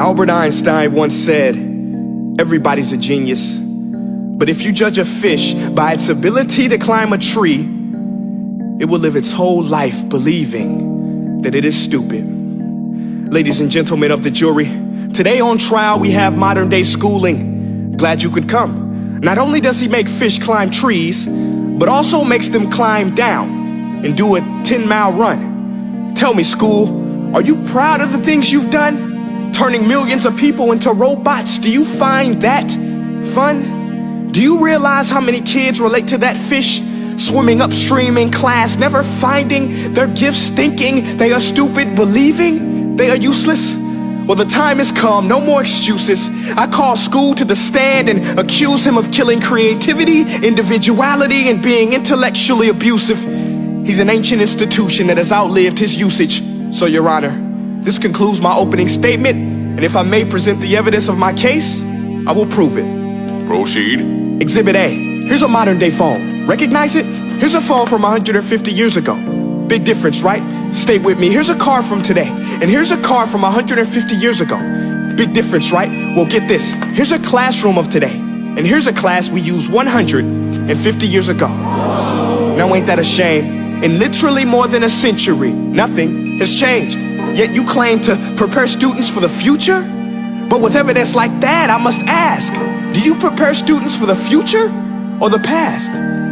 Albert Einstein once said, everybody's a genius, but if you judge a fish by its ability to climb a tree, it will live its whole life believing that it is stupid. Ladies and gentlemen of the jury, today on trial we have modern day schooling. Glad you could come. Not only does he make fish climb trees, but also makes them climb down and do a 10-mile run. Tell me, school, are you proud of the things you've done? Turning millions of people into robots, do you find that fun? Do you realize how many kids relate to that fish? Swimming upstream in class, never finding their gifts, thinking they are stupid, believing they are useless? Well, the time has come, no more excuses. I call school to the stand and accuse him of killing creativity, individuality, and being intellectually abusive. He's an ancient institution that has outlived his usage. So, Your Honor, this concludes my opening statement, and if I may present the evidence of my case, I will prove it. Proceed. Exhibit A. Here's a modern day phone. Recognize it? Here's a phone from 150 years ago. Big difference, right? Stay with me. Here's a car from today, and here's a car from 150 years ago. Big difference, right? Well, get this. Here's a classroom of today, and here's a class we used 150 years ago. Now ain't that a shame? In literally more than a century, nothing has changed. Yet you claim to prepare students for the future? But with evidence like that, I must ask, do you prepare students for the future or the past?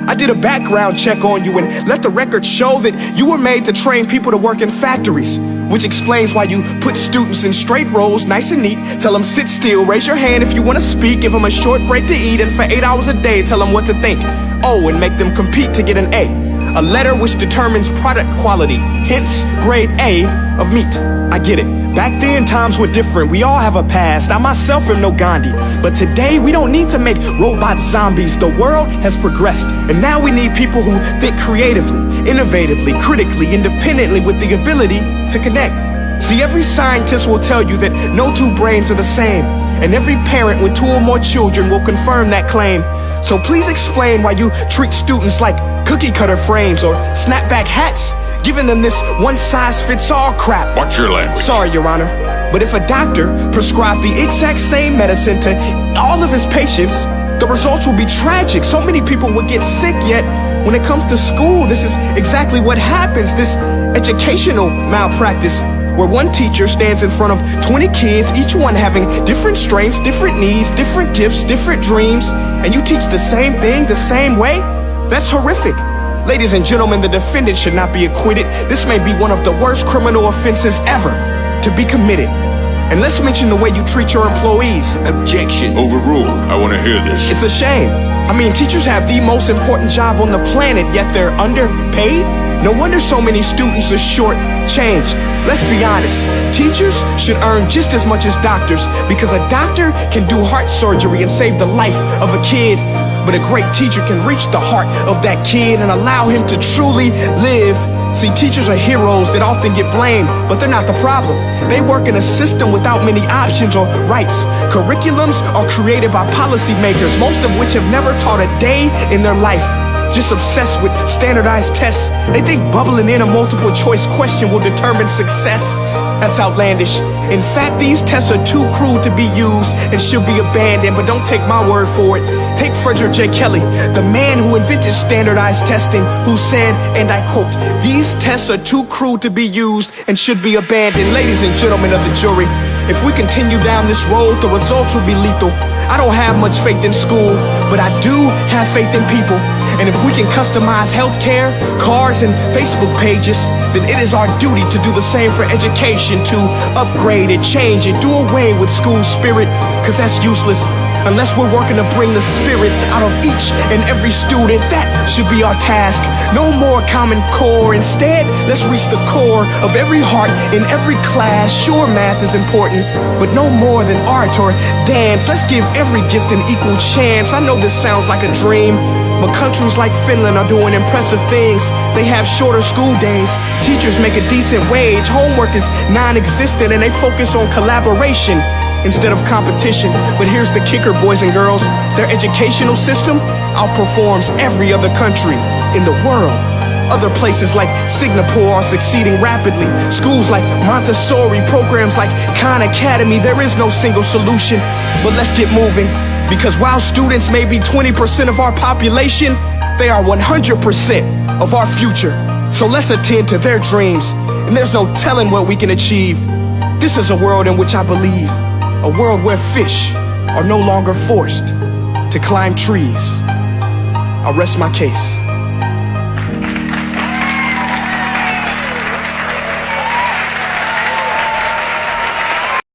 I did a background check on you and let the record show that you were made to train people to work in factories, which explains why you put students in straight rows, nice and neat, tell them sit still, raise your hand if you want to speak, give them a short break to eat, and for 8 hours a day, tell them what to think. Oh, and make them compete to get an A letter which determines product quality, hence grade A of meat. I get it. Back then, times were different. We all have a past. I myself am no Gandhi. But today, we don't need to make robot zombies. The world has progressed. And now we need people who think creatively, innovatively, critically, independently, with the ability to connect. See, every scientist will tell you that no two brains are the same. And every parent with 2 or more children will confirm that claim. So please explain why you treat students like cookie cutter frames or snapback hats, giving them this one-size-fits-all crap. Watch your language. Sorry, Your Honor, but if a doctor prescribed the exact same medicine to all of his patients, the results will be tragic. So many people would get sick, yet when it comes to school, this is exactly what happens. This educational malpractice, where one teacher stands in front of 20 kids, each one having different strengths, different needs, different gifts, different dreams, and you teach the same thing the same way? That's horrific. Ladies and gentlemen, the defendant should not be acquitted. This may be one of the worst criminal offenses ever to be committed. And let's mention the way you treat your employees. Objection. Overruled. I want to hear this. It's a shame. I mean, teachers have the most important job on the planet, yet they're underpaid? No wonder so many students are short-changed. Let's be honest, teachers should earn just as much as doctors, because a doctor can do heart surgery and save the life of a kid, but a great teacher can reach the heart of that kid and allow him to truly live. See, teachers are heroes that often get blamed, but they're not the problem. They work in a system without many options or rights. Curriculums are created by policymakers, most of which have never taught a day in their life. Just obsessed with standardized tests. They think bubbling in a multiple choice question will determine success. That's outlandish. In fact, these tests are too cruel to be used and should be abandoned, but don't take my word for it. Take Frederick J. Kelly, the man who invented standardized testing, who said, and I quote, "These tests are too cruel to be used and should be abandoned." Ladies and gentlemen of the jury, if we continue down this road, the results will be lethal. I don't have much faith in school, but I do have faith in people. And if we can customize healthcare, cars, and Facebook pages, then it is our duty to do the same for education, to upgrade it, change it, do away with school spirit, because that's useless. Unless we're working to bring the spirit out of each and every student, that should be our task. No more Common Core. Instead, let's reach the core of every heart in every class. Sure, math is important, but no more than art or dance. Let's give every gift an equal chance. I know this sounds like a dream, but countries like Finland are doing impressive things. They have shorter school days, teachers make a decent wage, homework is non-existent, and they focus on collaboration instead of competition. But here's the kicker, boys and girls. Their educational system outperforms every other country in the world. Other places like Singapore are succeeding rapidly. Schools like Montessori, programs like Khan Academy, there is no single solution. But let's get moving, because while students may be 20% of our population, they are 100% of our future. So let's attend to their dreams, and there's no telling what we can achieve. This is a world in which I believe, a world where fish are no longer forced to climb trees. I'll rest my case.